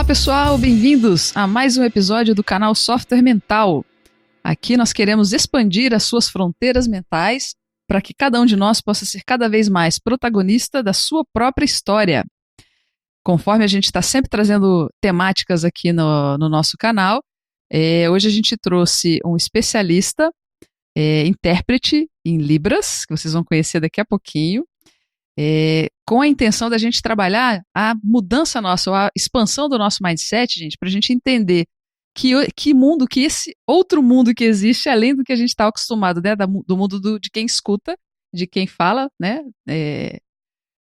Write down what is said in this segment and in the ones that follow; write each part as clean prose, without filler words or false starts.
Olá pessoal, bem-vindos a mais um episódio do canal Software Mental. Aqui nós queremos expandir as suas fronteiras mentais para que cada um de nós possa ser cada vez mais protagonista da sua própria história. Conforme a gente está sempre trazendo temáticas aqui no nosso canal, hoje a gente trouxe um especialista, intérprete em Libras, que vocês vão conhecer daqui a pouquinho, com a intenção da gente trabalhar a mudança nossa, a expansão do nosso mindset, gente, para a gente entender que mundo, que esse outro mundo que existe, além do que a gente está acostumado, né, do mundo de quem escuta, de quem fala, né,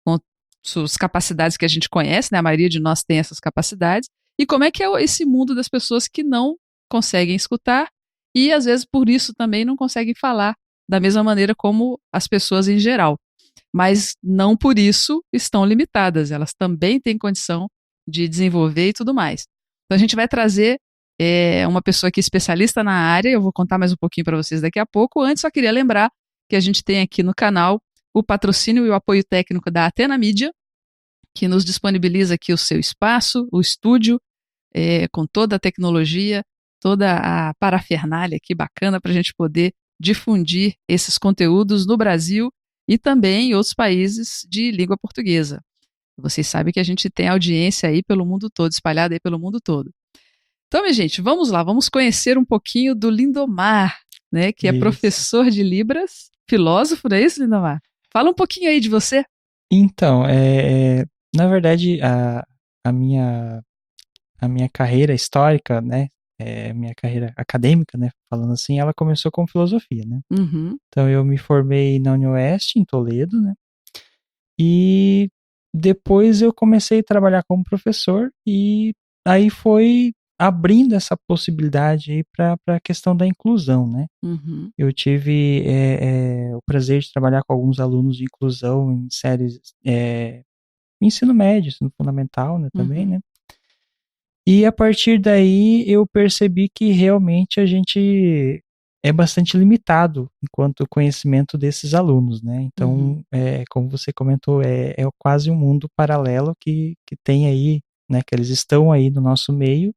com suas capacidades que a gente conhece, né, a maioria de nós tem essas capacidades, e como é que é esse mundo das pessoas que não conseguem escutar e, às vezes, por isso também não conseguem falar da mesma maneira como as pessoas em geral. Mas não por isso estão limitadas, elas também têm condição de desenvolver e tudo mais. Então a gente vai trazer uma pessoa aqui especialista na área, eu vou contar mais um pouquinho para vocês daqui a pouco. Antes só queria lembrar que a gente tem aqui no canal o patrocínio e o apoio técnico da Athena Mídia, que nos disponibiliza aqui o seu espaço, o estúdio, com toda a tecnologia, toda a parafernália aqui bacana para a gente poder difundir esses conteúdos no Brasil e também em outros países de língua portuguesa. Vocês sabem que a gente tem audiência aí pelo mundo todo, espalhada aí pelo mundo todo. Então, minha gente, vamos lá, vamos conhecer um pouquinho do Lindomar, né, que é professor de Libras, filósofo, não é isso, Lindomar? Fala um pouquinho aí de você. Então, na verdade, a minha carreira histórica, né, minha carreira acadêmica, né, falando assim, ela começou com filosofia, né? Uhum. Então, eu me formei na UniOeste, em Toledo, né? E depois eu comecei a trabalhar como professor e aí foi abrindo essa possibilidade aí para a questão da inclusão, né? Uhum. Eu tive o prazer de trabalhar com alguns alunos de inclusão em séries, ensino médio, ensino fundamental, né, também, Uhum. né? E a partir daí eu percebi que realmente a gente é bastante limitado enquanto conhecimento desses alunos, né? Então, Uhum. como você comentou, é quase um mundo paralelo que tem aí, né? Que eles estão aí no nosso meio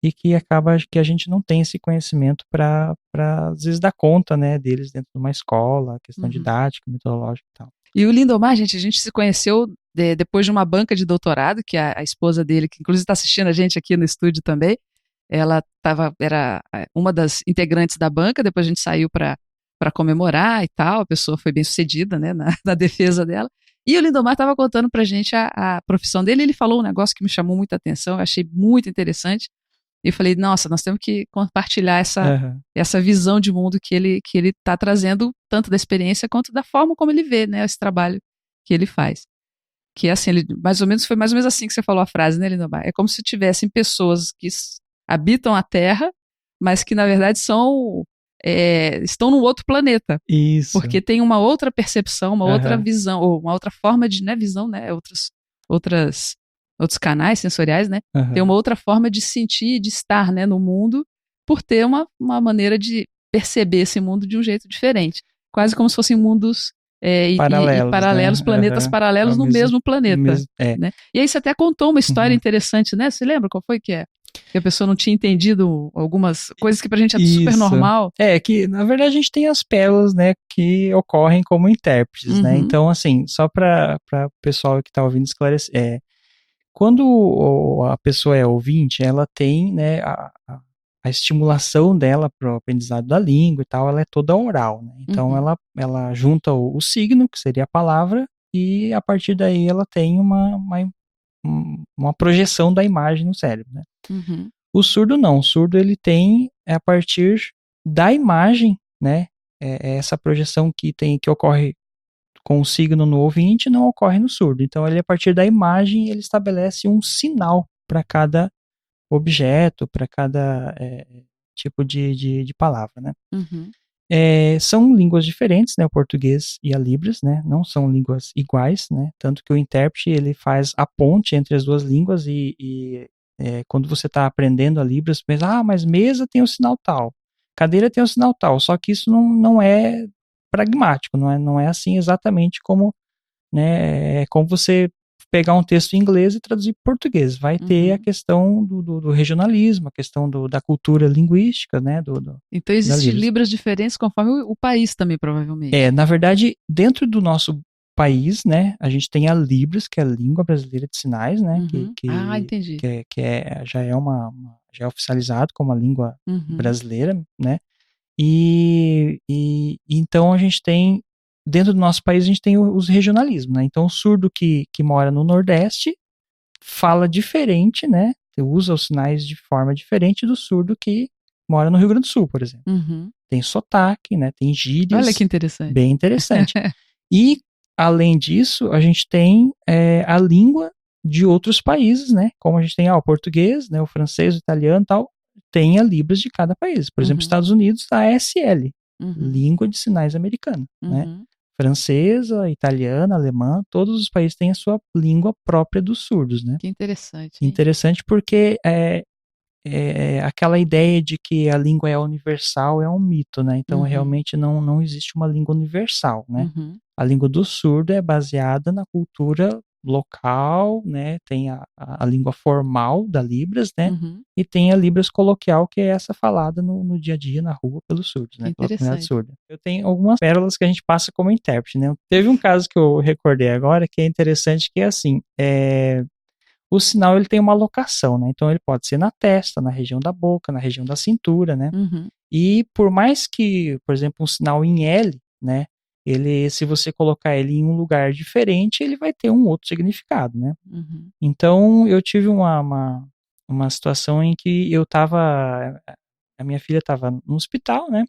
e que acaba que a gente não tem esse conhecimento para às vezes dar conta, né? Deles dentro de uma escola, questão Uhum. didática, metodológica e tal. E o Lindomar, gente, a gente se conheceu depois de uma banca de doutorado, que a esposa dele, que inclusive está assistindo a gente aqui no estúdio também, ela era uma das integrantes da banca, depois a gente saiu para comemorar e tal, a pessoa foi bem sucedida, né, na defesa dela. E o Lindomar estava contando para a gente a profissão dele, ele falou um negócio que me chamou muita atenção, eu achei muito interessante, e eu falei, nossa, nós temos que compartilhar essa visão de mundo que ele está trazendo, tanto da experiência quanto da forma como ele vê, né, esse trabalho que ele faz. Que é assim, foi mais ou menos assim que você falou a frase, né, Lindomar? É como se tivessem pessoas que habitam a Terra, mas que na verdade estão num outro planeta. Isso. Porque tem uma outra percepção, uma outra visão, ou uma outra forma de, não é visão, né, outros canais sensoriais, né? Tem uma outra forma de sentir, de estar, né, no mundo, por ter uma maneira de perceber esse mundo de um jeito diferente. Quase como se fossem mundos paralelos, né? planetas paralelos no mesmo planeta. Né? E aí você até contou uma história interessante, né? Você lembra qual foi que é? Que a pessoa não tinha entendido algumas coisas que pra gente é super normal. Que na verdade a gente tem as pérolas, né, que ocorrem como intérpretes, né? Então, assim, só para o pessoal que está ouvindo esclarecer, quando a pessoa é ouvinte, ela tem, né, a estimulação dela para o aprendizado da língua e tal, ela é toda oral, né? Então ela junta o signo, que seria a palavra, e a partir daí ela tem uma projeção da imagem no cérebro, né? O surdo não, o surdo ele tem a partir da imagem, né? Essa projeção que ocorre com o signo no ouvinte não ocorre no surdo. Então ele a partir da imagem ele estabelece um sinal para cada objeto, para cada tipo de palavra, né? São línguas diferentes, né? O português e a Libras, né? Não são línguas iguais, né? Tanto que o intérprete ele faz a ponte entre as duas línguas e quando você está aprendendo a Libras, você pensa, mas mesa tem o sinal tal, cadeira tem o sinal tal, só que isso não é pragmático, não é assim exatamente como, né, como você pegar um texto em inglês e traduzir para português. Vai ter a questão do regionalismo, a questão da cultura linguística, né? Então existem libras diferentes conforme o país também, provavelmente. Na verdade, dentro do nosso país, né, a gente tem a Libras, que é a língua brasileira de sinais, né? Entendi. Já é oficializado como a língua brasileira, né? E então a gente tem, dentro do nosso país, a gente tem os regionalismos, né? Então o surdo que mora no Nordeste fala diferente, né? Usa os sinais de forma diferente do surdo que mora no Rio Grande do Sul, por exemplo. Tem sotaque, né? Tem gírias. Olha que interessante. Bem interessante. E, além disso, a gente tem a língua de outros países, né? Como a gente tem o português, né? O francês, o italiano e tal. Tem a Libras de cada país. Por exemplo, Estados Unidos, a ASL, língua de sinais americana, né? Francesa, italiana, alemã, todos os países têm a sua língua própria dos surdos, né? Que interessante. Hein? Interessante porque aquela ideia de que a língua é universal é um mito, né? Então, realmente não existe uma língua universal, né? A língua do surdo é baseada na cultura local, né? Tem a língua formal da Libras, né? E tem a Libras coloquial, que é essa falada no dia a dia, na rua, pelos surdos, né? Pela comunidade surda. Eu tenho algumas pérolas que a gente passa como intérprete, né? Teve um caso que eu recordei agora, que é interessante, que é assim, o sinal ele tem uma locação, né? Então ele pode ser na testa, na região da boca, na região da cintura, né? E por mais que, por exemplo, um sinal em L, né? Se você colocar ele em um lugar diferente, ele vai ter um outro significado, né? Então, eu tive uma situação em que a minha filha estava no hospital, né?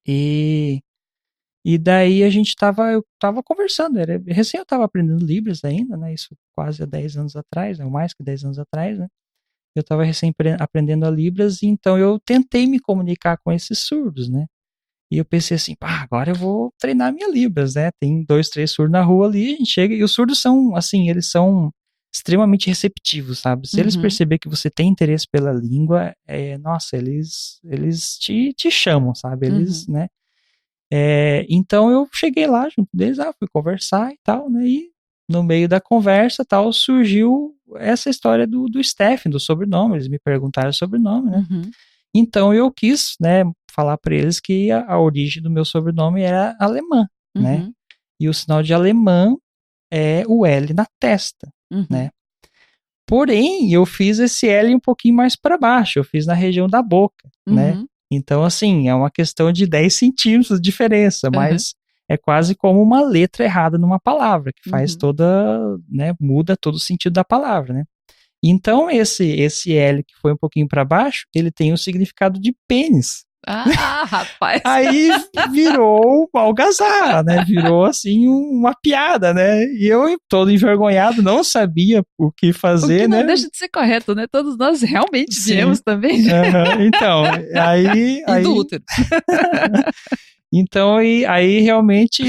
E daí eu estava conversando, recém eu estava aprendendo Libras ainda, né? Isso quase há 10 anos atrás, ou mais que 10 anos atrás, né? Eu estava recém aprendendo a Libras, e então eu tentei me comunicar com esses surdos, né? E eu pensei assim, agora eu vou treinar minha Libras, né? Tem 2, 3 surdos na rua ali, a gente chega, e os surdos são, assim, eles são extremamente receptivos, sabe? Se eles perceberem que você tem interesse pela língua, nossa, eles te chamam, sabe? Eles, né? Então eu cheguei lá junto deles, fui conversar e tal, né? E no meio da conversa tal, surgiu essa história do Stephen, do sobrenome, eles me perguntaram o sobrenome, né? Então eu quis, né, falar para eles que a origem do meu sobrenome era alemã, né? E o sinal de alemã é o L na testa, né? Porém, eu fiz esse L um pouquinho mais para baixo, eu fiz na região da boca, né? Então, assim, é uma questão de 10 centímetros de diferença, mas é quase como uma letra errada numa palavra, que faz né, muda todo o sentido da palavra, né? Então, esse L que foi um pouquinho para baixo, ele tem o significado de pênis. Rapaz! Aí virou uma algazarra, né? Virou, assim, uma piada, né? E eu, todo envergonhado, não sabia o que fazer, o que não né? deixa de ser correto, né? Todos nós realmente viemos também. Então, aí... E do útero. Então, aí realmente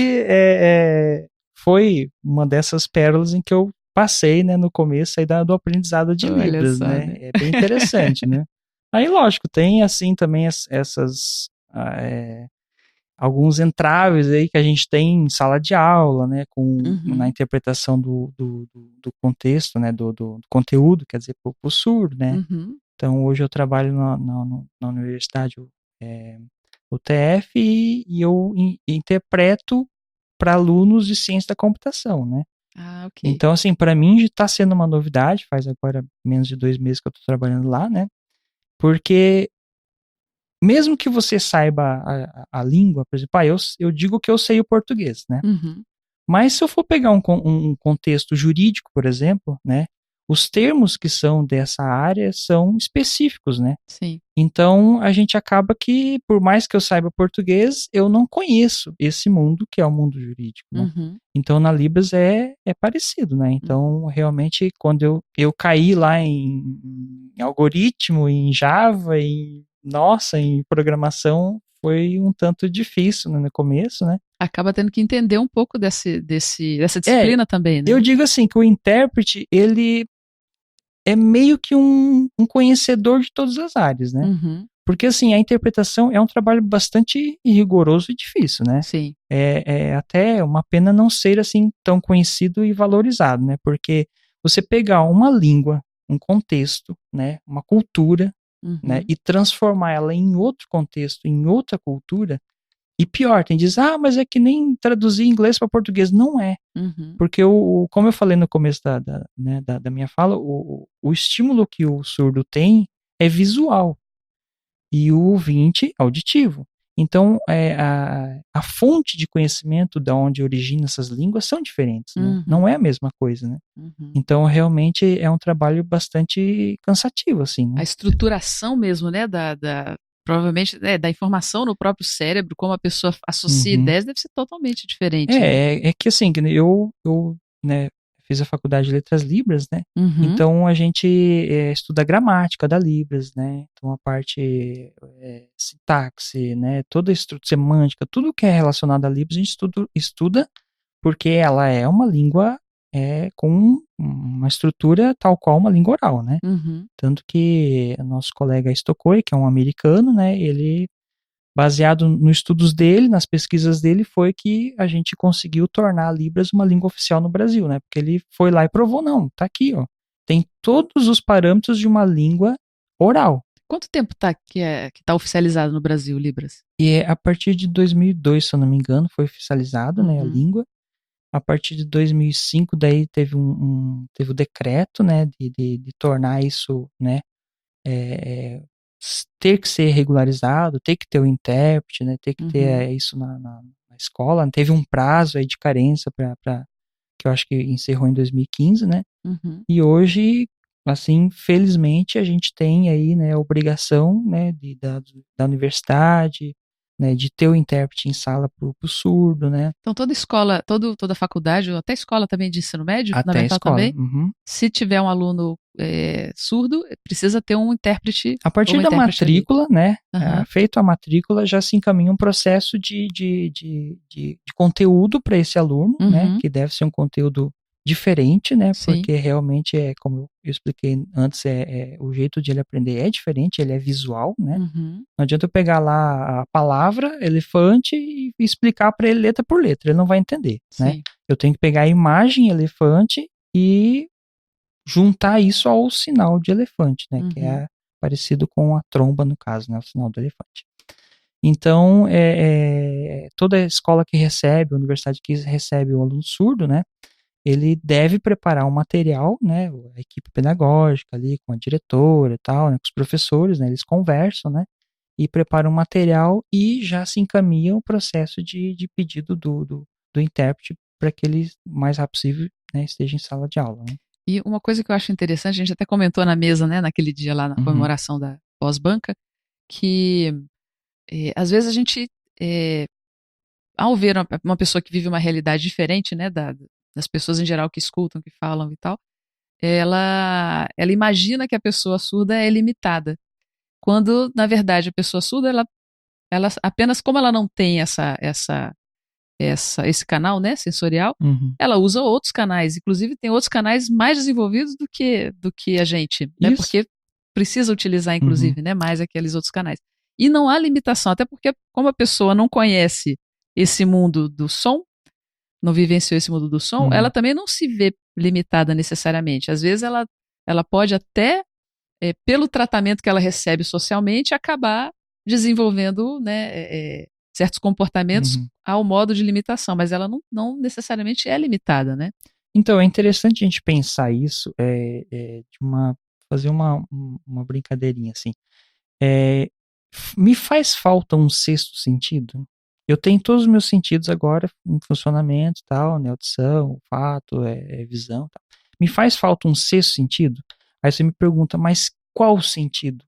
foi uma dessas pérolas em que eu passei, né, no começo aí do aprendizado de Libras, né? É bem interessante, né? Aí, lógico, tem assim também alguns entraves aí que a gente tem em sala de aula, né, na interpretação do contexto, né, do conteúdo, quer dizer, pro surdo, né? Então, hoje eu trabalho na universidade UTF e eu interpreto para alunos de ciência da computação, né? Ok. Então, assim, para mim está sendo uma novidade, faz agora menos de 2 meses que eu estou trabalhando lá, né? Porque mesmo que você saiba a língua, por exemplo, eu digo que eu sei o português, né? Mas se eu for pegar um contexto jurídico, por exemplo, né? Os termos que são dessa área são específicos, né? Sim. Então, a gente acaba que, por mais que eu saiba português, eu não conheço esse mundo que é o mundo jurídico, né? Então, na Libras é parecido, né? Então, realmente, quando eu caí lá em algoritmo, em Java, em programação, foi um tanto difícil, né, no começo, né? Acaba tendo que entender um pouco dessa disciplina também, né? Eu digo assim, que o intérprete, ele é meio que um conhecedor de todas as áreas, né? Porque, assim, a interpretação é um trabalho bastante rigoroso e difícil, né? Sim. É até uma pena não ser, assim, tão conhecido e valorizado, né? Porque você pegar uma língua, um contexto, né? Uma cultura, né? E transformar ela em outro contexto, em outra cultura, e pior, tem diz, mas é que nem traduzir inglês para português. Não é. Porque, como eu falei no começo da minha fala, o estímulo que o surdo tem é visual e o ouvinte auditivo. Então, a fonte de conhecimento da onde originam essas línguas são diferentes, né? Não é a mesma coisa, né? Então, realmente é um trabalho bastante cansativo, assim, né? A estruturação mesmo, né, provavelmente, da informação no próprio cérebro, como a pessoa associa ideias, deve ser totalmente diferente, né? É que assim, eu né, fiz a faculdade de Letras Libras, né? Então a gente estuda a gramática da Libras, né? Então a parte sintaxe, né? Toda a estrutura semântica, tudo que é relacionado a Libras a gente estuda porque ela é uma língua com uma estrutura tal qual uma língua oral, né? Tanto que o nosso colega Stokoi, que é um americano, né? Ele baseado nos estudos dele, nas pesquisas dele, foi que a gente conseguiu tornar a Libras uma língua oficial no Brasil, né? Porque ele foi lá e provou, não, tá aqui, ó. Tem todos os parâmetros de uma língua oral. Quanto tempo que tá oficializado no Brasil, Libras? E a partir de 2002, se eu não me engano, foi oficializado, né, a língua. A partir de 2005, daí teve teve o decreto, né, de tornar isso, né, ter que ser regularizado, ter que ter o intérprete, né, ter que ter isso na escola. Teve um prazo aí de carência que eu acho que encerrou em 2015, né? E hoje, assim, felizmente a gente tem aí, né, a obrigação, né, da universidade, né, de ter o intérprete em sala pro surdo, né? Então toda escola, toda faculdade, ou até escola também de ensino médio, Até a fundamental escola. também, se tiver um aluno surdo, precisa ter um intérprete. A partir da matrícula, né? Feito a matrícula, já se encaminha um processo de conteúdo para esse aluno, né? Que deve ser um conteúdo diferente, né? Sim. Porque realmente como eu expliquei antes, o jeito de ele aprender é diferente, ele é visual, né? Não adianta eu pegar lá a palavra elefante e explicar para ele letra por letra, ele não vai entender, né? Eu tenho que pegar a imagem elefante e juntar isso ao sinal de elefante, né? Que é parecido com a tromba, no caso, né? O sinal do elefante. Então, toda escola que recebe, universidade que recebe o aluno surdo, né? Ele deve preparar um material, né? A equipe pedagógica ali, com a diretora e tal, né? Com os professores, né? Eles conversam, né? E preparam um material e já se encaminha o processo de pedido do intérprete para que ele, o mais rápido possível, né, esteja em sala de aula, né? E uma coisa que eu acho interessante, a gente até comentou na mesa, né, naquele dia lá na comemoração da pós-banca, que às vezes a gente, ao ver uma pessoa que vive uma realidade diferente, né, das pessoas em geral que escutam, que falam e tal, ela imagina que a pessoa surda é limitada, quando na verdade a pessoa surda, ela apenas, como ela não tem esse canal, né, sensorial, ela usa outros canais, inclusive tem outros canais mais desenvolvidos do que a gente, né, porque precisa utilizar, inclusive, né, mais aqueles outros canais. E não há limitação, até porque como a pessoa não conhece esse mundo do som, não vivenciou esse mundo do som, ela também não se vê limitada necessariamente. Às vezes ela pode até, pelo tratamento que ela recebe socialmente, acabar desenvolvendo, né, certos comportamentos ao modo de limitação, mas ela não necessariamente é limitada, né? Então, é interessante a gente pensar isso, fazer uma brincadeirinha assim. Me faz falta um sexto sentido? Eu tenho todos os meus sentidos agora em funcionamento, tal, né, audição, olfato, visão, tal. Me faz falta um sexto sentido? Aí você me pergunta, mas qual sentido?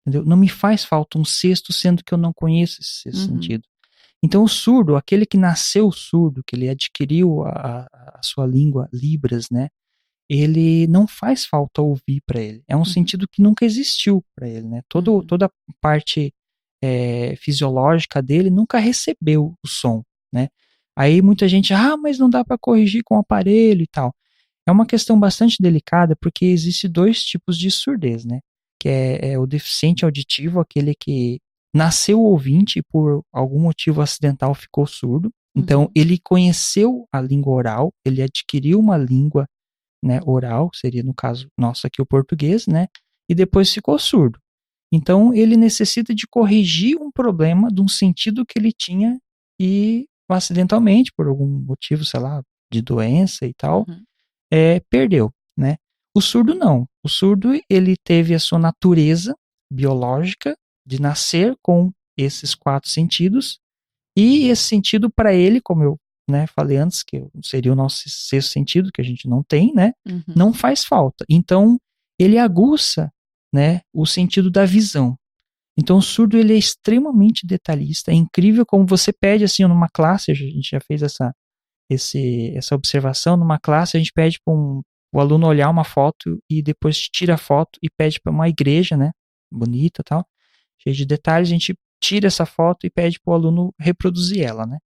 Entendeu? Não me faz falta um sexto, sendo que eu não conheço esse sexto sentido. Então, o surdo, aquele que nasceu surdo, que ele adquiriu a sua língua Libras, né? Ele não faz falta ouvir para ele. É um sentido que nunca existiu para ele, né? Toda a parte fisiológica dele nunca recebeu o som, né? Aí muita gente, mas não dá para corrigir com o aparelho e tal. É uma questão bastante delicada porque existe dois tipos de surdez, né? que é o deficiente auditivo, aquele que nasceu ouvinte e por algum motivo acidental ficou surdo. Então, ele conheceu a língua oral, ele adquiriu uma língua, né, oral, seria no caso nosso aqui o português, né, e depois ficou surdo. Então, ele necessita de corrigir um problema de um sentido que ele tinha e acidentalmente, por algum motivo, sei lá, de doença e tal, perdeu, né. O surdo não. O surdo, ele teve a sua natureza biológica de nascer com esses 4 sentidos, e esse sentido para ele, como eu, né, falei antes, que seria o nosso sexto sentido, que a gente não tem, né, não faz falta. Então, ele aguça, né, o sentido da visão. Então, o surdo, ele é extremamente detalhista, é incrível como você pede, assim, numa classe, a gente já fez essa observação, numa classe a gente pede para o aluno olhar uma foto e depois tira a foto e pede para uma igreja, né, bonita e tal, cheia de detalhes, a gente tira essa foto e pede para o aluno reproduzir ela, né.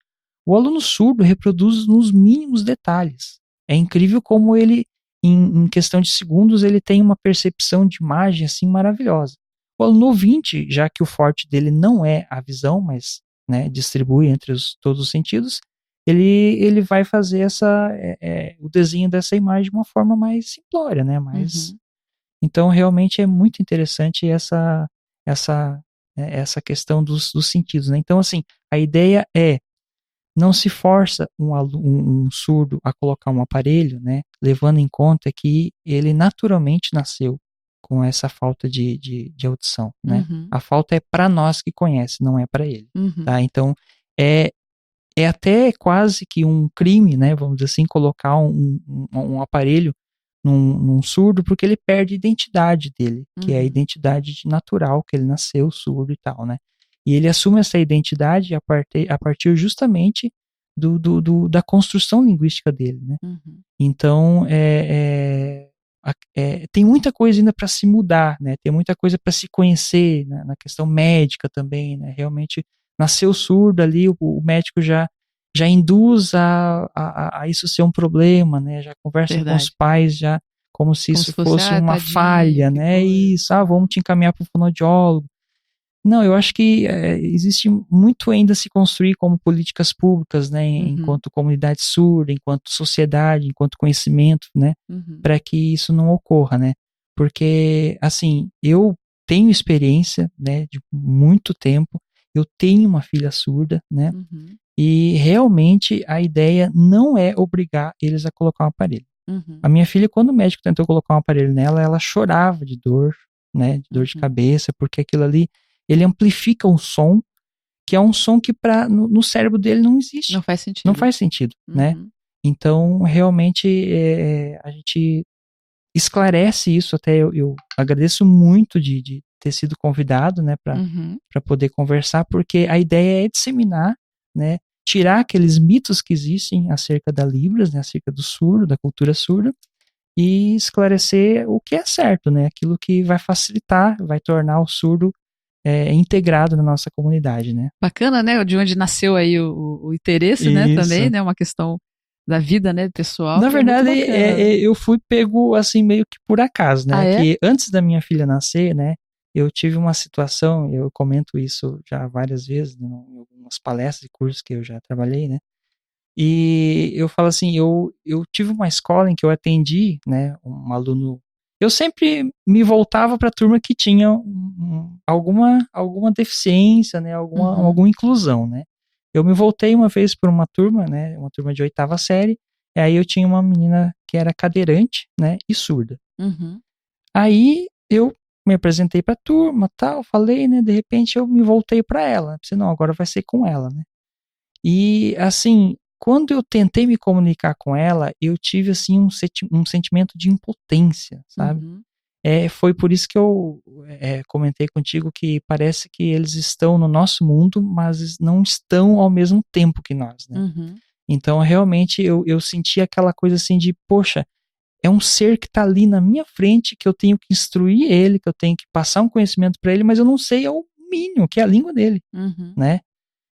O aluno surdo reproduz nos mínimos detalhes. É incrível como ele, em questão de segundos, ele tem uma percepção de imagem, assim, maravilhosa. O aluno ouvinte, já que o forte dele não é a visão, mas, né, distribui entre todos os sentidos, ele vai fazer o desenho dessa imagem de uma forma mais simplória, né, mais... Então, realmente é muito interessante essa questão dos sentidos, né. Então, assim, a ideia é, não se força um surdo a colocar um aparelho, né, levando em conta que ele naturalmente nasceu com essa falta de audição, né. A falta é para nós que conhece, não é para ele, tá. Então, é até quase que um crime, né, vamos dizer assim, colocar um aparelho num surdo, porque ele perde a identidade dele, que é a identidade natural, que ele nasceu surdo e tal, né. E ele assume essa identidade a partir justamente da construção linguística dele, né. Então, tem muita coisa ainda para se mudar, né, tem muita coisa para se conhecer, né, na questão médica também, né, realmente nasceu surdo ali, o médico já induz a isso ser um problema, né, já conversa com os pais já como se isso fosse uma tadinho, falha, né, isso, vamos te encaminhar para um fonoaudiólogo. Não, eu acho que existe muito ainda a se construir como políticas públicas, né, enquanto comunidade surda, enquanto sociedade, enquanto conhecimento, né, para que isso não ocorra, né, porque, assim, eu tenho experiência, né, de muito tempo, eu tenho uma filha surda, né, e realmente a ideia não é obrigar eles a colocar um aparelho. A minha filha, quando o médico tentou colocar um aparelho nela, ela chorava de dor, né, de dor de cabeça, porque aquilo ali, ele amplifica um som, que é um som que no cérebro dele não existe. Não faz sentido. Não faz sentido, né? Então, realmente, a gente esclarece isso, até eu agradeço muito de ter sido convidado, né, para poder conversar, porque a ideia é disseminar, né, tirar aqueles mitos que existem acerca da Libras, né, acerca do surdo, da cultura surda, e esclarecer o que é certo, né, aquilo que vai facilitar, vai tornar o surdo integrado na nossa comunidade, né. Bacana, né, de onde nasceu aí o interesse, né, também, né, uma questão da vida, né, pessoal. Na verdade, eu fui pego, assim, meio que por acaso, né, que antes da minha filha nascer, né, eu tive uma situação, eu comento isso já várias vezes, né, em algumas palestras e cursos que eu já trabalhei, né, e eu falo assim, eu tive uma escola em que eu atendi, né, um aluno, eu sempre me voltava para a turma que tinha alguma deficiência, né, alguma inclusão, né. Eu me voltei uma vez para uma turma, né, uma turma de 8ª série, e aí eu tinha uma menina que era cadeirante, né, e surda. Aí eu me apresentei para a turma, tal, falei, né, de repente eu me voltei para ela, pensei, não, agora vai ser com ela, né. E, assim, quando eu tentei me comunicar com ela, eu tive, assim, um sentimento de impotência, sabe. Foi por isso que eu comentei contigo que parece que eles estão no nosso mundo, mas não estão ao mesmo tempo que nós, né. Então, realmente, eu senti aquela coisa, assim, de, poxa, é um ser que está ali na minha frente, que eu tenho que instruir ele, que eu tenho que passar um conhecimento para ele, mas eu não sei o mínimo, que é a língua dele, né.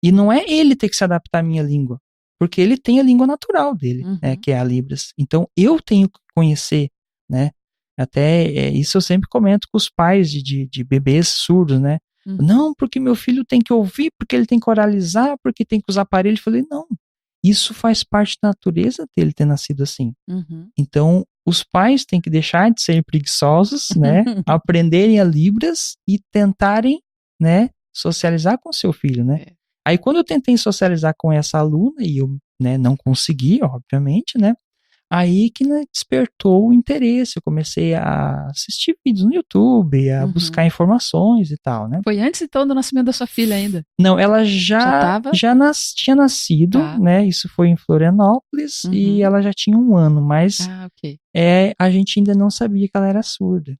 E não é ele ter que se adaptar à minha língua, porque ele tem a língua natural dele, né, que é a Libras. Então, eu tenho que conhecer, né, Até isso eu sempre comento com os pais de bebês surdos, né? Não, porque meu filho tem que ouvir, porque ele tem que oralizar, porque tem que usar aparelho. Eu falei, não, isso faz parte da natureza dele ter nascido assim. Então, os pais têm que deixar de ser preguiçosos, né? Aprenderem a Libras e tentarem, né, socializar com seu filho, né? Aí, quando eu tentei socializar com essa aluna, e eu, né, não consegui, obviamente, né? Aí que, né, despertou o interesse, eu comecei a assistir vídeos no YouTube, a buscar informações e tal, né? Foi antes, então, do nascimento da sua filha ainda? Não, ela já tinha nascido, né? Isso foi em Florianópolis e ela já tinha 1 ano, mas a gente ainda não sabia que ela era surda,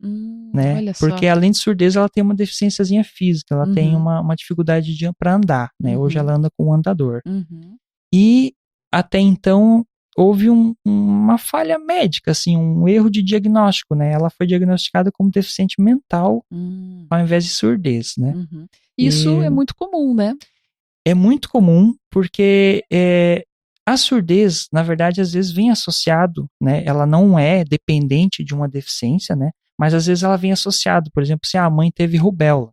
né? Olha porque só. além de surdez, ela tem uma deficiênciazinha física, ela tem uma dificuldade para andar, né? Hoje ela anda com um andador. E até então houve uma falha médica, assim, um erro de diagnóstico, né? Ela foi diagnosticada como deficiente mental ao invés de surdez, né? Isso é muito comum, né? É muito comum porque a surdez, na verdade, às vezes vem associado, né? Ela não é dependente de uma deficiência, né? Mas às vezes ela vem associado, por exemplo, se a mãe teve rubéola.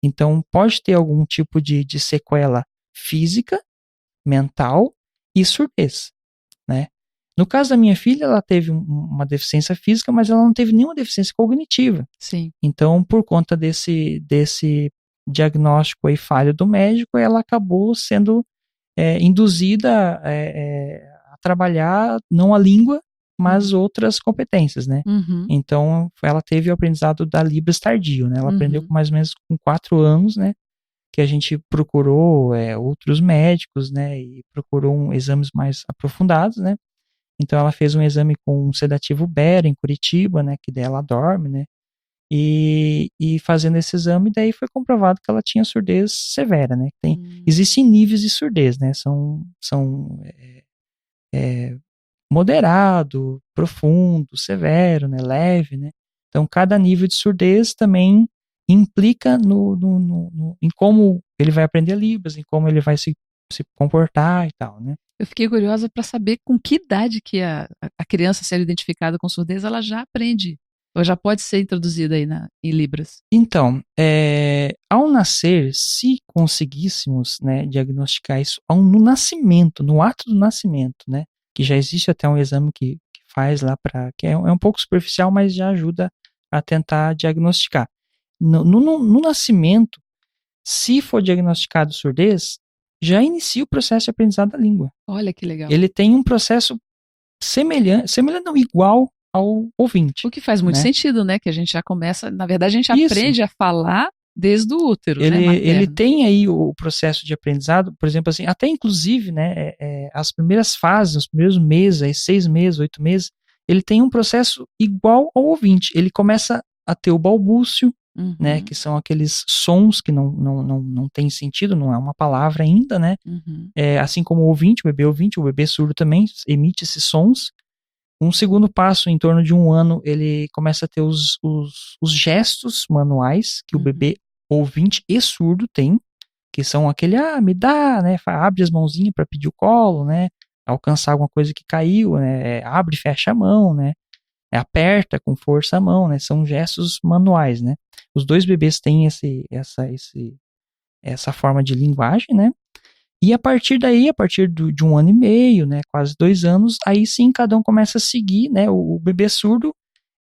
Então pode ter algum tipo de sequela física, mental e surdez, né? No caso da minha filha, ela teve uma deficiência física, mas ela não teve nenhuma deficiência cognitiva. Sim. Então, por conta desse diagnóstico aí falho do médico, ela acabou sendo induzida a trabalhar não a língua, mas outras competências, né? Então, ela teve o aprendizado da Libras tardio, né? Ela aprendeu mais ou menos com 4 anos, né? Que a gente procurou outros médicos, né, e procurou exames mais aprofundados, né, então ela fez um exame com um sedativo Bera em Curitiba, né, que daí ela dorme, né, e fazendo esse exame, daí foi comprovado que ela tinha surdez severa, né, existem níveis de surdez, né, são moderado, profundo, severo, né, leve, né, então cada nível de surdez também implica em como ele vai aprender Libras, em como ele vai se comportar e tal, né. Eu fiquei curiosa para saber com que idade que a criança sendo identificada com surdez, ela já aprende, ou já pode ser introduzida aí em Libras. Então, ao nascer, se conseguíssemos, né, diagnosticar isso no nascimento, no ato do nascimento, né, que já existe até um exame que faz lá que é um pouco superficial, mas já ajuda a tentar diagnosticar. No nascimento, se for diagnosticado surdez, já inicia o processo de aprendizado da língua. Olha que legal. Ele tem um processo semelhante não, igual ao ouvinte. O que faz muito sentido, né? Que a gente já começa, na verdade, a gente aprende a falar desde o útero, né? Ele tem aí o processo de aprendizado, por exemplo, assim, até inclusive, né, as primeiras fases, os primeiros meses, aí 6 meses, 8 meses, ele tem um processo igual ao ouvinte. Ele começa a ter o balbúcio, né, que são aqueles sons que não tem sentido, não é uma palavra ainda, né, assim como o ouvinte, o bebê surdo também emite esses sons. Um segundo passo, em torno de 1 ano, ele começa a ter os gestos manuais que o bebê ouvinte e surdo tem, que são aquele, me dá, né, abre as mãozinhas para pedir o colo, né, alcançar alguma coisa que caiu, né, abre e fecha a mão, né, aperta com força a mão, né, são gestos manuais, né. Os 2 bebês têm essa forma de linguagem, né, e a partir daí, de 1 ano e meio, né, quase 2 anos, aí sim cada um começa a seguir, né, o bebê surdo,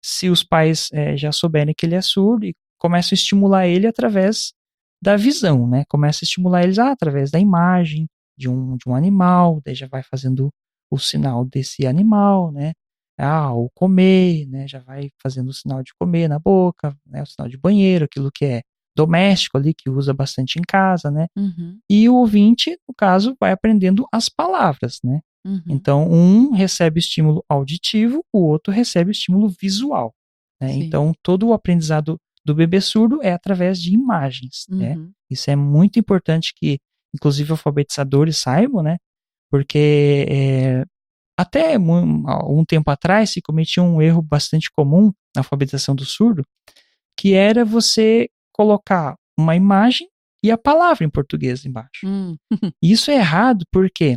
se os pais já souberem que ele é surdo, e começam a estimular ele através da visão, né, começa a estimular eles através da imagem de um animal, daí já vai fazendo o sinal desse animal, né, o comer, né, já vai fazendo o sinal de comer na boca, né, o sinal de banheiro, aquilo que é doméstico ali, que usa bastante em casa, né, e o ouvinte, no caso, vai aprendendo as palavras, né, então um recebe estímulo auditivo, o outro recebe estímulo visual, né, então todo o aprendizado do bebê surdo é através de imagens, né, isso é muito importante que, inclusive, alfabetizadores saibam, né, porque até um tempo atrás se cometia um erro bastante comum na alfabetização do surdo, que era você colocar uma imagem e a palavra em português embaixo. Isso é errado, por quê?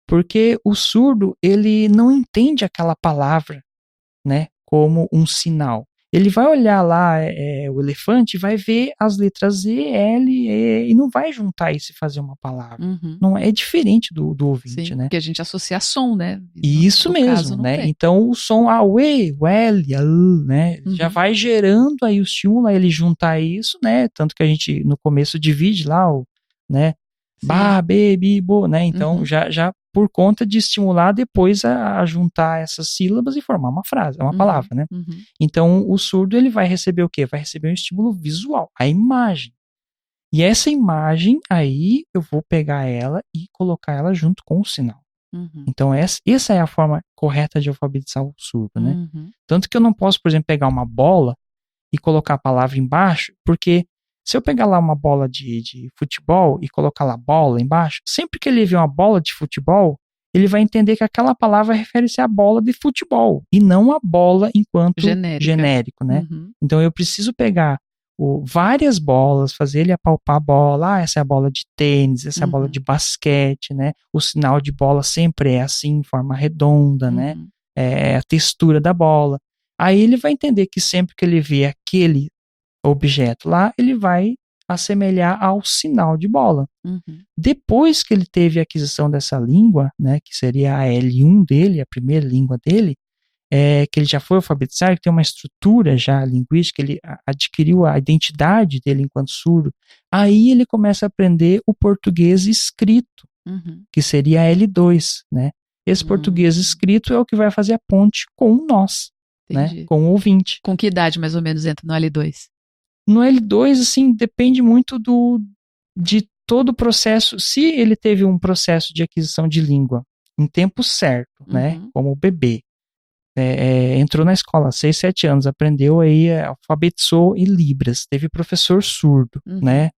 Porque o surdo, ele não entende aquela palavra, né, como um sinal. Ele vai olhar lá o elefante e vai ver as letras E, L, E, e não vai juntar isso e fazer uma palavra. Não é diferente do ouvinte, Sim, né? porque a gente associa som, né? Isso mesmo, caso, né? tem. Então o som, o E, o L, a U, né? Já vai gerando aí o estímulo a ele juntar isso, né? Tanto que a gente no começo divide lá né? Sim. Ba, be, bi, bo, né? Então já por conta de estimular depois a juntar essas sílabas e formar uma frase, uma palavra, né? Então o surdo ele vai receber o quê? Vai receber um estímulo visual, a imagem. E essa imagem aí eu vou pegar ela e colocar ela junto com o sinal. Então essa é a forma correta de alfabetizar o surdo, né? Tanto que eu não posso, por exemplo, pegar uma bola e colocar a palavra embaixo, porque se eu pegar lá uma bola de futebol e colocar lá bola embaixo, sempre que ele ver uma bola de futebol, ele vai entender que aquela palavra refere-se à bola de futebol e não a bola enquanto genérico, né? Então eu preciso pegar várias bolas, fazer ele apalpar a bola. Essa é a bola de tênis, essa é a bola de basquete, né? O sinal de bola sempre é assim, em forma redonda, né? É a textura da bola. Aí ele vai entender que sempre que ele vê aquele objeto lá, ele vai assemelhar ao sinal de bola. Depois que ele teve a aquisição dessa língua, né, que seria a L1 dele, a primeira língua dele, que ele já foi alfabetizado, que tem uma estrutura já linguística, ele adquiriu a identidade dele enquanto surdo, aí ele começa a aprender o português escrito, que seria a L2, né? Esse português escrito é o que vai fazer a ponte com nós, né? Com o ouvinte. Com que idade mais ou menos entra no L2? No L2, assim, depende muito de todo o processo. Se ele teve um processo de aquisição de língua em tempo certo, né? Como o bebê, entrou na escola 6, 7 anos, aprendeu aí, alfabetizou em Libras, teve professor surdo, né?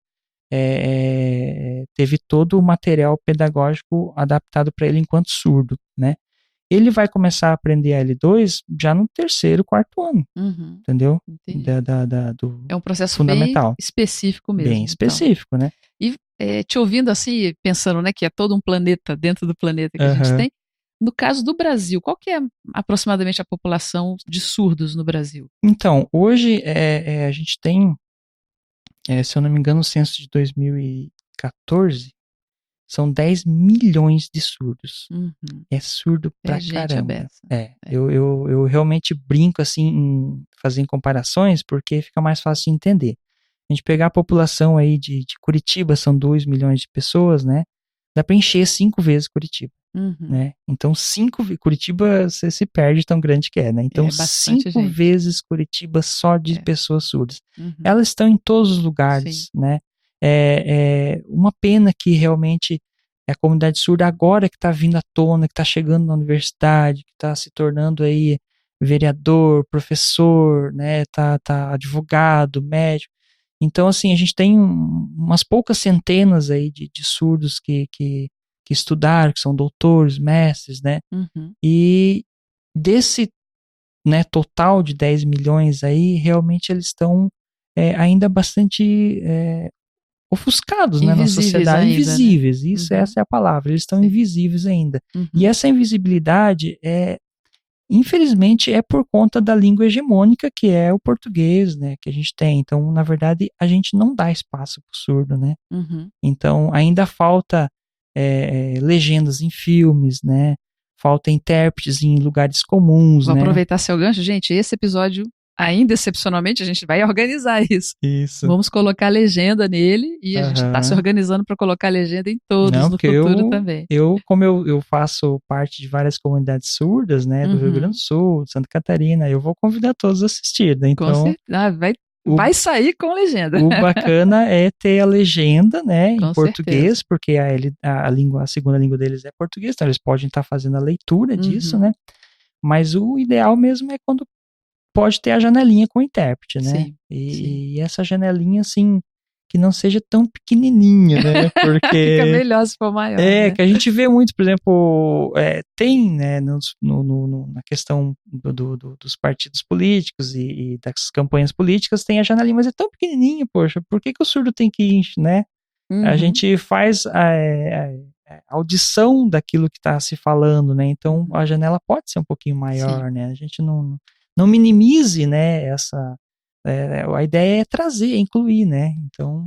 Teve todo o material pedagógico adaptado para ele enquanto surdo, né? Ele vai começar a aprender a L2 já no 3º, 4º ano, entendeu? É um processo fundamental. Bem específico mesmo. Bem específico, então. né? E te ouvindo assim, pensando, né, que é todo um planeta dentro do planeta que a gente tem, no caso do Brasil, qual que é aproximadamente a população de surdos no Brasil? Então, hoje a gente tem, se eu não me engano, o censo de 2014, são 10 milhões de surdos. É surdo pra caramba. Eu realmente brinco assim em fazer comparações porque fica mais fácil de entender. A gente pegar a população aí de Curitiba, são 2 milhões de pessoas, né? Dá pra encher 5 vezes Curitiba, né? Então, Curitiba você se perde tão grande que é, né? Então, 5 vezes Curitiba só de pessoas surdas. Elas estão em todos os lugares, né? É uma pena que realmente a comunidade surda agora que está vindo à tona, que está chegando na universidade, que está se tornando aí vereador, professor, né? Tá advogado, médico. Então, assim, a gente tem umas poucas centenas aí de surdos que estudaram, que são doutores, mestres, né? E desse, né, total de 10 milhões aí, realmente eles estão ainda bastante ofuscados, né, na sociedade, ainda, invisíveis, né? Isso, essa é a palavra, eles estão invisíveis ainda. E essa invisibilidade infelizmente é por conta da língua hegemônica que é o português, né, que a gente tem. Então, na verdade, a gente não dá espaço para o surdo, né? Então, ainda falta legendas em filmes, né? Falta intérpretes em lugares comuns, Vou né? aproveitar seu gancho, gente. Esse episódio, ainda excepcionalmente, a gente vai organizar isso. Vamos colocar legenda nele e a gente está se organizando para colocar legenda em todos no futuro também. Como eu faço parte de várias comunidades surdas, né, do Rio Grande do Sul, de Santa Catarina, eu vou convidar todos a assistir, né? Então, vai sair com legenda. O bacana é ter a legenda, né, em português, certeza. porque a segunda língua deles é português, então eles podem estar fazendo a leitura disso, né? Mas o ideal mesmo é quando pode ter a janelinha com o intérprete, né? E essa janelinha, assim, que não seja tão pequenininha, né? Porque fica melhor se for maior. Né? Que a gente vê muito, por exemplo, tem, né, na questão dos partidos políticos e das campanhas políticas, tem a janelinha, mas é tão pequenininha, poxa, por que o surdo tem que ir, né? A gente faz a audição daquilo que está se falando, né? Então, a janela pode ser um pouquinho maior, né? A gente não não minimize, né, a ideia é trazer, é incluir, né, então...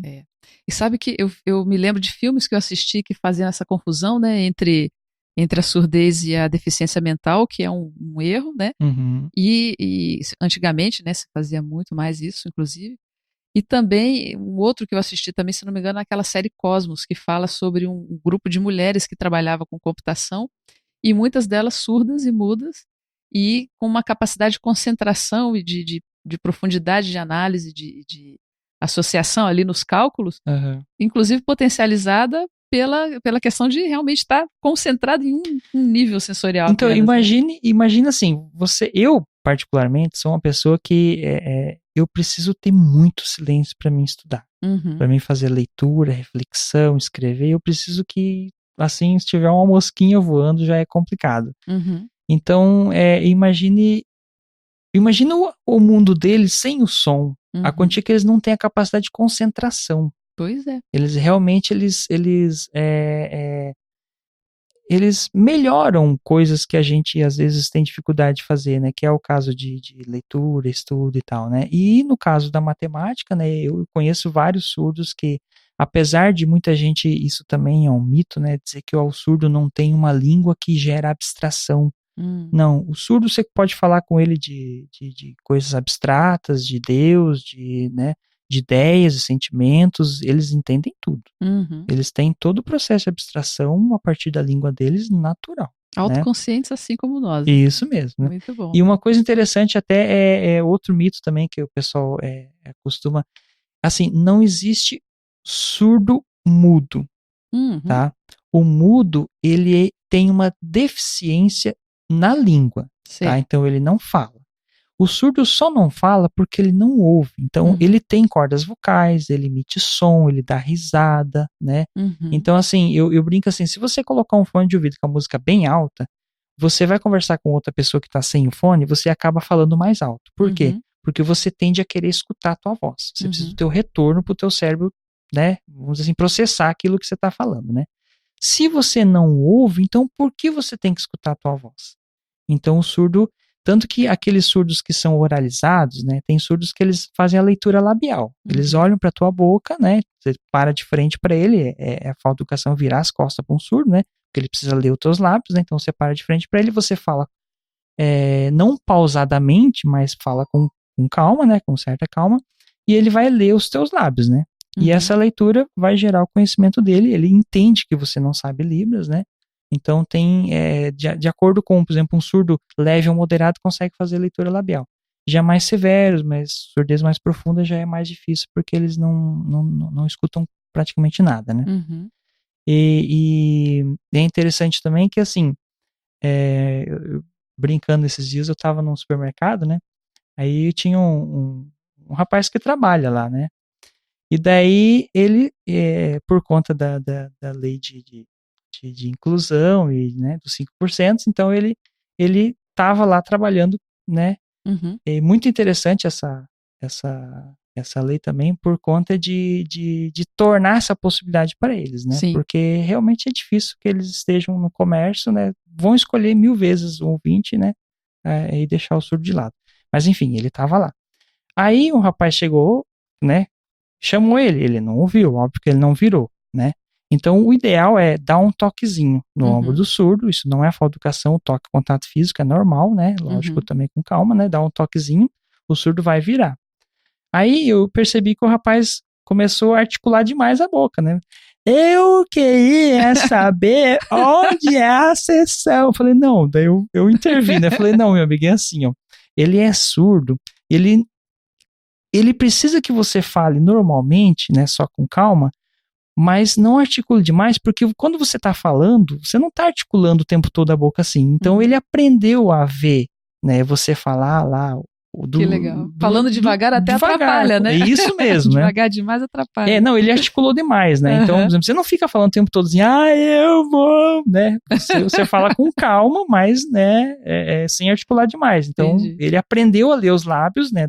E sabe que eu me lembro de filmes que eu assisti que faziam essa confusão, né, entre a surdez e a deficiência mental, que é um erro, né, e antigamente, né, se fazia muito mais isso, inclusive. E também, um outro que eu assisti também, se não me engano, é aquela série Cosmos, que fala sobre um grupo de mulheres que trabalhava com computação, e muitas delas surdas e mudas, e com uma capacidade de concentração e de profundidade de análise, de associação ali nos cálculos, inclusive potencializada pela questão de realmente estar concentrado em um nível sensorial. Então, apenas, imagina assim, eu particularmente sou uma pessoa que eu preciso ter muito silêncio para mim estudar, para mim fazer leitura, reflexão, escrever, eu preciso que, assim, se tiver uma mosquinha voando já é complicado. Então, imagine o mundo deles sem o som. A quantia que eles não têm a capacidade de concentração. Pois é. Eles realmente, eles melhoram coisas que a gente às vezes tem dificuldade de fazer, né? Que é o caso de leitura, estudo e tal, né? E no caso da matemática, né? Eu conheço vários surdos que, apesar de muita gente, isso também é um mito, né? Dizer que o surdo não tem uma língua que gera abstração. Não, o surdo você pode falar com ele de coisas abstratas, de Deus, né, de ideias e sentimentos, eles entendem tudo. Eles têm todo o processo de abstração a partir da língua deles natural. Autoconscientes, né? Assim como nós. Isso mesmo. Né? Muito bom. E uma coisa interessante até é outro mito também que o pessoal costuma... Assim, não existe surdo mudo, tá? O mudo, ele tem uma deficiência na língua, tá? Então ele não fala. O surdo só não fala porque ele não ouve. Então ele tem cordas vocais, ele emite som, ele dá risada, né? Então assim, eu brinco assim, se você colocar um fone de ouvido com a música bem alta, você vai conversar com outra pessoa que está sem o fone, você acaba falando mais alto. Por quê? Porque você tende a querer escutar a tua voz. Você precisa do teu retorno para o teu cérebro, né? Vamos dizer assim, processar aquilo que você está falando, né? Se você não ouve, então por que você tem que escutar a tua voz? Então o surdo, tanto que aqueles surdos que são oralizados, né, tem surdos que eles fazem a leitura labial. Eles olham para tua boca, né, você para de frente para ele, é a falta de educação virar as costas para um surdo, né, porque ele precisa ler os teus lábios, né, então você para de frente para ele, você fala não pausadamente, mas fala com calma, né, com certa calma, e ele vai ler os teus lábios, né. E essa leitura vai gerar o conhecimento dele, ele entende que você não sabe Libras, né. Então tem, de acordo com, por exemplo, um surdo leve ou moderado consegue fazer leitura labial. Já mais severos, mas surdez mais profunda já é mais difícil, porque eles não escutam praticamente nada, né? E é interessante também que, assim, brincando esses dias, eu estava num supermercado, né? Aí tinha um rapaz que trabalha lá, né? E daí ele, por conta da lei de inclusão e, né, dos 5%, então ele estava lá trabalhando, né, é muito interessante essa lei também por conta de tornar essa possibilidade para eles, né, porque realmente é difícil que eles estejam no comércio, né, vão escolher 1000 vezes o ouvinte, né, e deixar o surdo de lado, mas enfim, ele estava lá. Aí um rapaz chegou, né, chamou ele não ouviu, óbvio que ele não virou, né. Então, o ideal é dar um toquezinho no ombro do surdo, isso não é falta de educação, o toque, contato físico é normal, né, lógico, também com calma, né, dá um toquezinho, o surdo vai virar. Aí eu percebi que o rapaz começou a articular demais a boca, né, eu queria saber onde é a sessão, eu falei, não, daí eu intervi, né, eu falei, não, meu amigo, é assim, ó, ele é surdo, ele precisa que você fale normalmente, né, só com calma, mas não articule demais, porque quando você está falando, você não está articulando o tempo todo a boca assim. Então ele aprendeu a ver, né, você falar lá. Que legal. Falando devagar até atrapalha, né? É isso mesmo, né? Devagar demais atrapalha. Não, ele articulou demais, né? Então, por exemplo, você não fica falando o tempo todo assim, eu vou, né? Você fala com calma, mas, né, sem articular demais. Então, ele aprendeu a ler os lábios, né,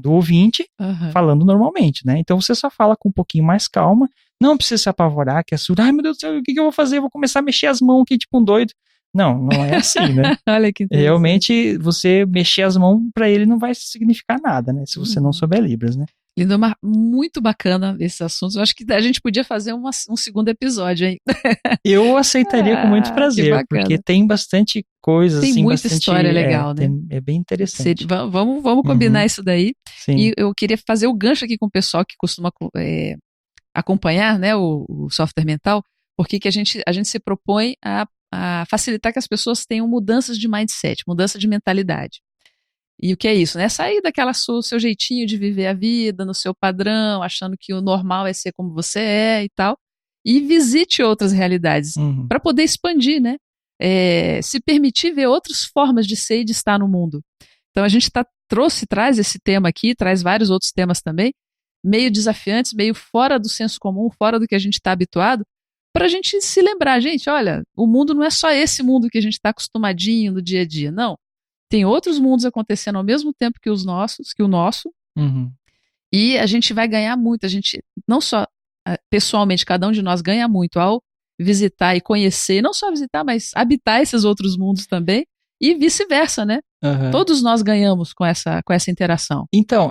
do ouvinte, falando normalmente, né? Então você só fala com um pouquinho mais calma, não precisa se apavorar, que é surdo, ai meu Deus do céu, o que eu vou fazer? Eu vou começar a mexer as mãos aqui, tipo um doido. Não é assim, né? Olha que interessante. Realmente, você mexer as mãos para ele não vai significar nada, né? Se você não souber Libras, né? Lindomar, muito bacana esses assuntos. Eu acho que a gente podia fazer um segundo episódio, hein? Eu aceitaria com muito Que prazer, porque bacana. tem bastante coisa, Tem assim, muita bastante... história legal, né? É bem interessante. Vamos combinar isso daí. Sim. E eu queria fazer o gancho aqui com o pessoal que costuma acompanhar, né, o software mental, porque que a gente se propõe a facilitar que as pessoas tenham mudanças de mindset, mudança de mentalidade. E o que é isso, né? Sair daquela seu jeitinho de viver a vida, no seu padrão, achando que o normal é ser como você é e tal, e visite outras realidades, para poder expandir, né? Se permitir ver outras formas de ser e de estar no mundo. Então a gente traz esse tema aqui, traz vários outros temas também, meio desafiantes, meio fora do senso comum, fora do que a gente está habituado, para a gente se lembrar, gente, olha, o mundo não é só esse mundo que a gente está acostumadinho no dia a dia, não. Tem outros mundos acontecendo ao mesmo tempo que o nosso, e a gente vai ganhar muito, a gente, não só pessoalmente, cada um de nós ganha muito ao visitar e conhecer, não só visitar, mas habitar esses outros mundos também, e vice-versa, né? Todos nós ganhamos com essa interação. Então,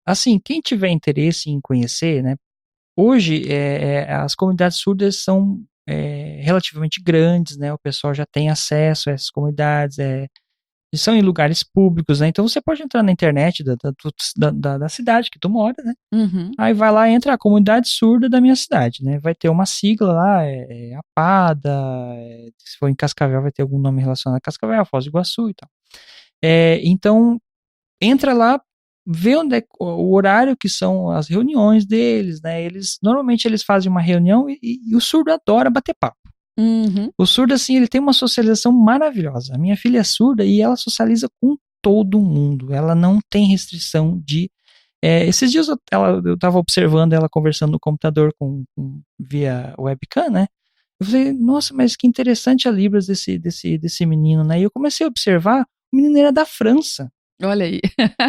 assim, quem tiver interesse em conhecer, né, hoje as comunidades surdas são relativamente grandes, né, o pessoal já tem acesso a essas comunidades, são em lugares públicos, né, então você pode entrar na internet da cidade que tu mora, né, aí vai lá, entra a comunidade surda da minha cidade, né, vai ter uma sigla lá, APADA, se for em Cascavel vai ter algum nome relacionado a Cascavel, Foz do Iguaçu e tal. Então, entra lá, vê onde é o horário que são as reuniões deles, né? Normalmente eles fazem uma reunião e o surdo adora bater papo. O surdo, assim, ele tem uma socialização maravilhosa. A minha filha é surda e ela socializa com todo mundo. Ela não tem restrição de... esses dias eu estava observando ela conversando no computador via webcam, né? Eu falei, nossa, mas que interessante a Libras desse menino, né? E eu comecei a observar, o menino era da França. Olha aí.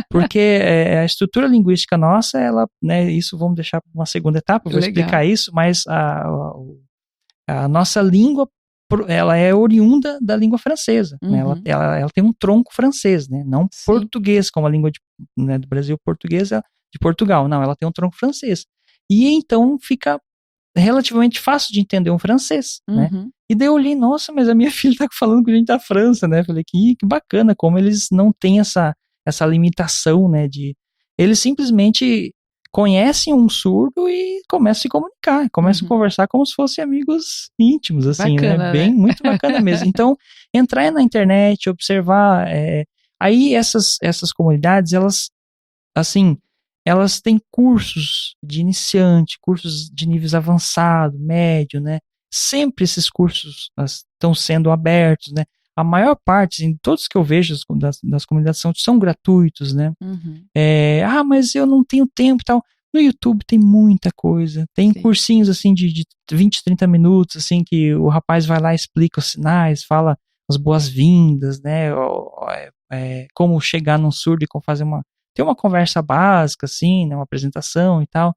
Porque a estrutura linguística nossa, ela, né, isso vamos deixar para uma segunda etapa, vou explicar isso, mas a nossa língua, ela é oriunda da língua francesa, né? Ela tem um tronco francês, né? Não português, como a língua do Brasil, portuguesa de Portugal, não, ela tem um tronco francês. E então fica relativamente fácil de entender um francês, né? E daí eu olhei, nossa, mas a minha filha tá falando com gente da França, né? Falei, que bacana, como eles não têm essa limitação, né? Eles simplesmente conhecem um surdo e começam a se comunicar, começam a conversar como se fossem amigos íntimos, assim, bacana, né? Muito bacana mesmo. Então, entrar na internet, observar, aí essas comunidades, elas, assim, elas têm cursos de iniciante, cursos de níveis avançado, médio, né? Sempre esses cursos estão sendo abertos, né? A maior parte, em todos que eu vejo das comunidades são gratuitos, né? Mas eu não tenho tempo e tal. No YouTube tem muita coisa. Tem cursinhos, assim, de 20, 30 minutos, assim, que o rapaz vai lá e explica os sinais, fala as boas-vindas, né? Como chegar num surdo e como ter uma conversa básica, assim, né? Uma apresentação e tal.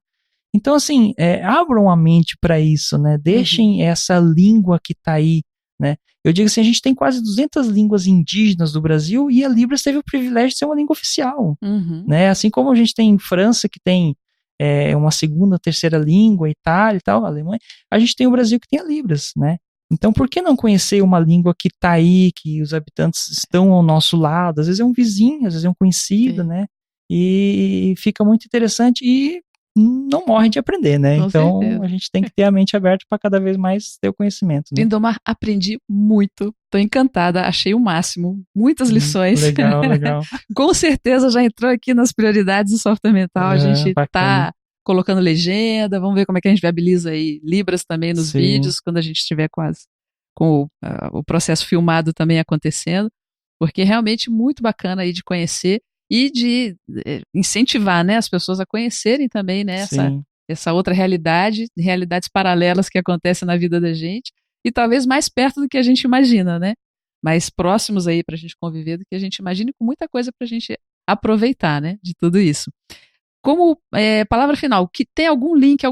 Então, assim, abram a mente para isso, né? Deixem essa língua que está aí, né? Eu digo assim, a gente tem quase 200 línguas indígenas do Brasil e a Libras teve o privilégio de ser uma língua oficial, né? Assim como a gente tem em França, que tem uma segunda, terceira língua, Itália e tal, Alemanha, a gente tem o Brasil que tem a Libras, né? Então, por que não conhecer uma língua que está aí, que os habitantes estão ao nosso lado? Às vezes é um vizinho, às vezes é um conhecido, né? E fica muito interessante e não morre de aprender, né? Com então, certeza. A gente tem que ter a mente aberta para cada vez mais ter o conhecimento, né? Lindomar, aprendi muito, tô encantada, achei o máximo, muitas lições. Legal. Com certeza já entrou aqui nas prioridades do software mental, a gente tá colocando legenda, vamos ver como é que a gente viabiliza aí Libras também nos vídeos, quando a gente estiver com o processo filmado também acontecendo, porque é realmente muito bacana aí de conhecer e de incentivar, né, as pessoas a conhecerem também, né, essa outra realidades paralelas que acontecem na vida da gente, e talvez mais perto do que a gente imagina, né, mais próximos aí pra gente conviver do que a gente imagina, e com muita coisa pra gente aproveitar, né, de tudo isso. Como palavra final, que tem algum link,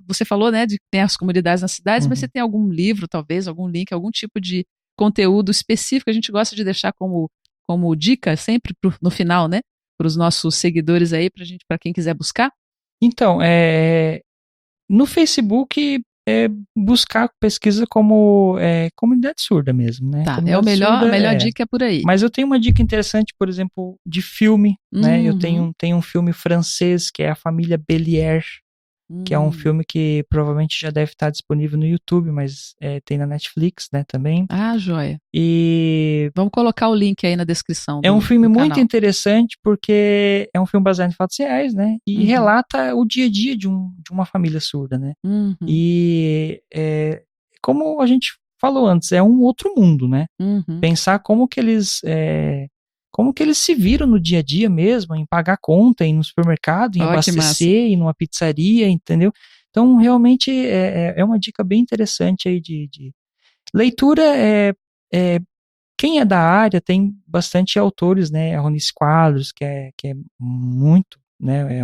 você falou, né, de que tem as comunidades nas cidades, mas você tem algum livro, talvez, algum link, algum tipo de conteúdo específico, a gente gosta de deixar como dica sempre no final, né? Para os nossos seguidores aí, para quem quiser buscar. Então, no Facebook, buscar pesquisa como comunidade surda mesmo, né? Tá, Comunidade a melhor surda, dica é por aí. Mas eu tenho uma dica interessante, por exemplo, de filme, né? Eu tenho um filme francês que é A Família Bélier, que é um filme que provavelmente já deve estar disponível no YouTube, mas tem na Netflix, né, também. Ah, joia. E vamos colocar o link aí na descrição é um filme muito canal. Interessante porque é um filme baseado em fatos reais, né? E relata o dia a dia de uma família surda, né? E como a gente falou antes, é um outro mundo, né? Pensar como que eles se viram no dia a dia mesmo, em pagar conta, em ir no supermercado, em abastecer, em numa pizzaria, entendeu? Então, realmente, é uma dica bem interessante aí de leitura. Quem é da área tem bastante autores, né? A Ronice Quadros, que é muito, né?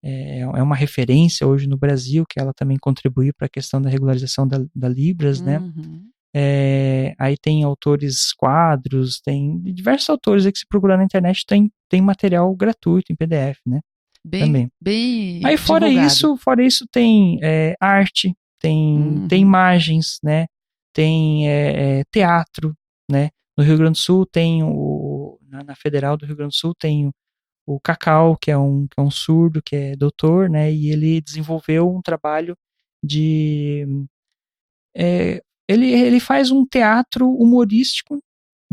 É uma referência hoje no Brasil, que ela também contribuiu para a questão da regularização da Libras, né? Aí tem autores Quadros, tem diversos autores aí que se procurar na internet tem material gratuito em PDF, né? Também. Bem aí fora isso tem arte, tem imagens, né? Tem teatro, né? No Rio Grande do Sul tem na Federal do Rio Grande do Sul tem o Cacau, que é um surdo, que é doutor, né? E ele desenvolveu um trabalho de ele faz um teatro humorístico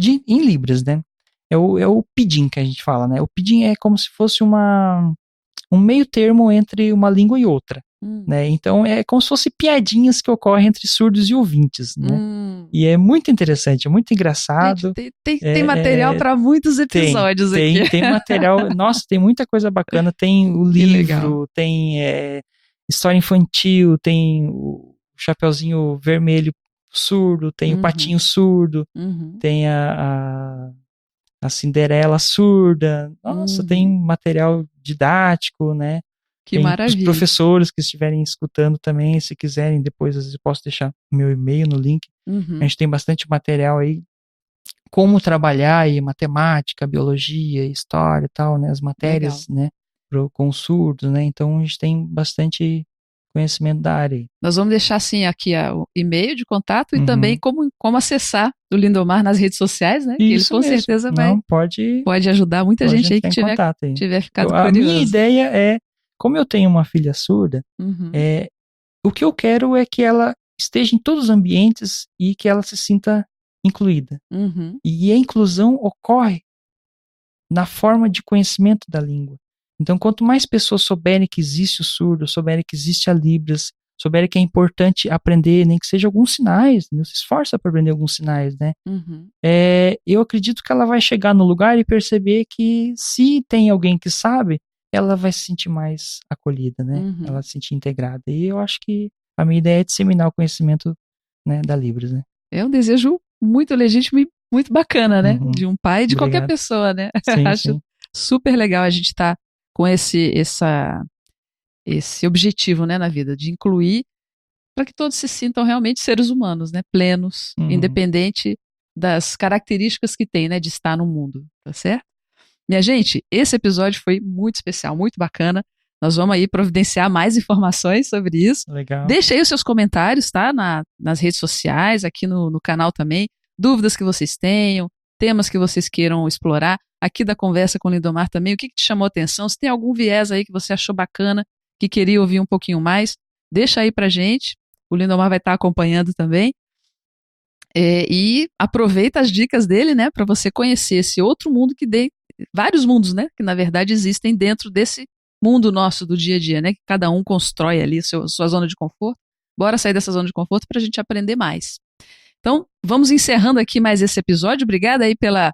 em Libras, né? É o Pidim que a gente fala, né? O Pidim é como se fosse um meio termo entre uma língua e outra, né? Então é como se fosse piadinhas que ocorrem entre surdos e ouvintes, né? E é muito interessante, é muito engraçado. Gente, tem material para muitos episódios aqui. Tem material, nossa, tem muita coisa bacana. Tem o livro, tem história infantil, tem o Chapeuzinho Vermelho surdo, tem o Patinho surdo, tem a Cinderela surda. Nossa, tem material didático, né? Que tem maravilha. Os professores que estiverem escutando também, se quiserem, depois às vezes eu posso deixar meu e-mail no link. A gente tem bastante material aí, como trabalhar aí matemática, biologia, história e tal, né? As matérias, né? Com surdos, né? Então a gente tem bastante conhecimento da área. Nós vamos deixar assim aqui o e-mail de contato e também como acessar o Lindomar nas redes sociais, né? Isso que ele com certeza pode ajudar muita gente aí que tiver ficado curioso. A minha ideia é, como eu tenho uma filha surda, o que eu quero é que ela esteja em todos os ambientes e que ela se sinta incluída. E a inclusão ocorre na forma de conhecimento da língua. Então, quanto mais pessoas souberem que existe o surdo, souberem que existe a Libras, souberem que é importante aprender, nem que seja alguns sinais, né? Se esforça para aprender alguns sinais, né? Eu acredito que ela vai chegar no lugar e perceber que se tem alguém que sabe, ela vai se sentir mais acolhida, né? Ela vai se sentir integrada. E eu acho que a minha ideia é disseminar o conhecimento, né, da Libras, né? É um desejo muito legítimo e muito bacana, né? De um pai e de qualquer pessoa, né? Acho super legal a gente estar com esse objetivo, né, na vida, de incluir para que todos se sintam realmente seres humanos, né, plenos, independente das características que tem, né, de estar no mundo, tá certo? Minha gente, esse episódio foi muito especial, muito bacana. Nós vamos aí providenciar mais informações sobre isso. Legal. Deixe aí os seus comentários, tá, nas redes sociais, aqui no canal também, dúvidas que vocês tenham, temas que vocês queiram explorar. Aqui da conversa com o Lindomar também, o que te chamou a atenção? Se tem algum viés aí que você achou bacana, que queria ouvir um pouquinho mais, deixa aí pra gente. O Lindomar vai estar acompanhando também. E aproveita as dicas dele, né, para você conhecer esse outro mundo vários mundos, né, que na verdade existem dentro desse mundo nosso do dia a dia, né, que cada um constrói ali sua zona de conforto. Bora sair dessa zona de conforto para a gente aprender mais. Então, vamos encerrando aqui mais esse episódio. Obrigada aí pela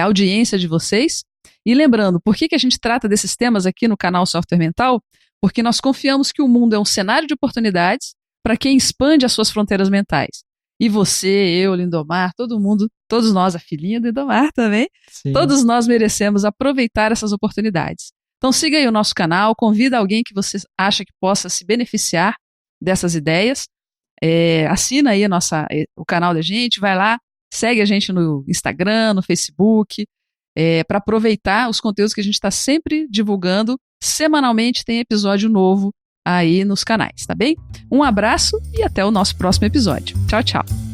audiência de vocês. E lembrando, por que a gente trata desses temas aqui no canal Software Mental? Porque nós confiamos que o mundo é um cenário de oportunidades para quem expande as suas fronteiras mentais. E você, eu, Lindomar, todo mundo, todos nós, a filhinha do Lindomar também, todos nós merecemos aproveitar essas oportunidades. Então siga aí o nosso canal, convida alguém que você acha que possa se beneficiar dessas ideias. assina aí o canal da gente, vai lá, segue a gente no Instagram, no Facebook, para aproveitar os conteúdos que a gente está sempre divulgando. Semanalmente tem episódio novo aí nos canais, tá bem? Um abraço e até o nosso próximo episódio. Tchau, tchau.